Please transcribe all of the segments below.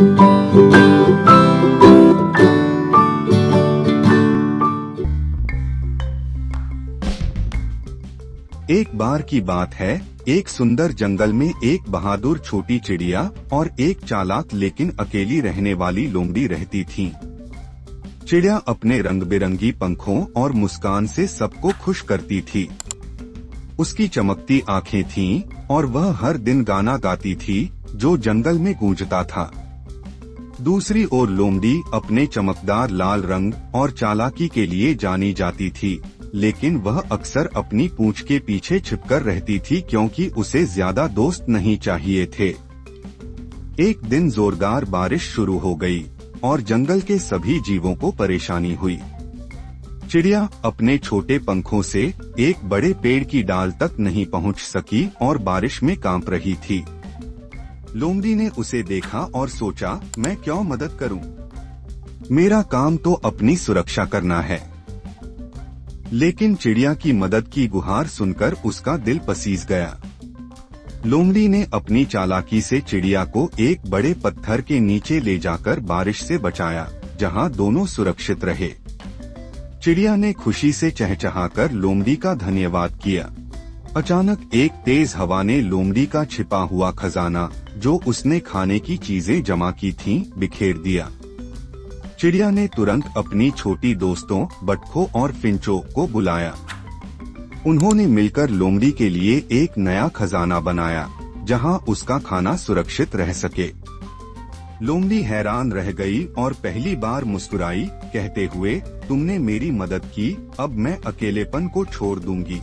एक बार की बात है, एक सुंदर जंगल में एक बहादुर छोटी चिड़िया और एक चालाक लेकिन अकेली रहने वाली लोमड़ी रहती थीं। चिड़िया अपने रंग बिरंगी पंखों और मुस्कान से सबको खुश करती थी। उसकी चमकती आंखें थीं और वह हर दिन गाना गाती थी जो जंगल में गूंजता था। दूसरी ओर लोमड़ी अपने चमकदार लाल रंग और चालाकी के लिए जानी जाती थी, लेकिन वह अक्सर अपनी पूंछ के पीछे छिपकर रहती थी क्योंकि उसे ज्यादा दोस्त नहीं चाहिए थे। एक दिन जोरदार बारिश शुरू हो गई और जंगल के सभी जीवों को परेशानी हुई। चिड़िया अपने छोटे पंखों से एक बड़े पेड़ की डाल तक नहीं पहुंच सकी और बारिश में कांप रही थी। लोमड़ी ने उसे देखा और सोचा, मैं क्यों मदद करूं? मेरा काम तो अपनी सुरक्षा करना है। लेकिन चिड़िया की मदद की गुहार सुनकर उसका दिल पसीज गया। लोमड़ी ने अपनी चालाकी से चिड़िया को एक बड़े पत्थर के नीचे ले जाकर बारिश से बचाया, जहां दोनों सुरक्षित रहे। चिड़िया ने खुशी से चहचहाकर लोमड़ी का धन्यवाद किया। अचानक एक तेज हवा ने लोमड़ी का छिपा हुआ खजाना, जो उसने खाने की चीजें जमा की थीं, बिखेर दिया। चिड़िया ने तुरंत अपनी छोटी दोस्तों बटखों और फिंचों को बुलाया। उन्होंने मिलकर लोमड़ी के लिए एक नया खजाना बनाया, जहां उसका खाना सुरक्षित रह सके। लोमड़ी हैरान रह गई और पहली बार मुस्कुराई, कहते हुए, तुमने मेरी मदद की, अब मैं अकेलेपन को छोड़ दूंगी।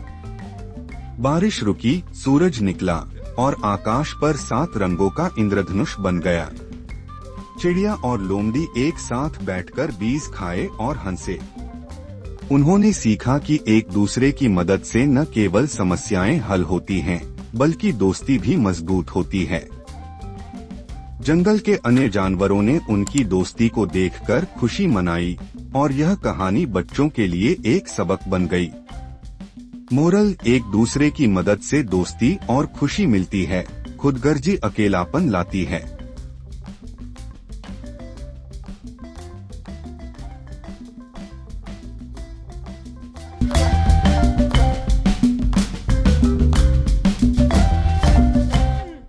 बारिश रुकी, सूरज निकला और आकाश पर 7 रंगों का इंद्रधनुष बन गया। चिड़िया और लोमड़ी एक साथ बैठकर बीज खाए और हंसे। उन्होंने सीखा कि एक दूसरे की मदद से न केवल समस्याएं हल होती हैं, बल्कि दोस्ती भी मजबूत होती है। जंगल के अन्य जानवरों ने उनकी दोस्ती को देखकर खुशी मनाई और यह कहानी बच्चों के लिए एक सबक बन गई। मोरल: एक दूसरे की मदद से दोस्ती और खुशी मिलती है, खुदगर्जी अकेलापन लाती है।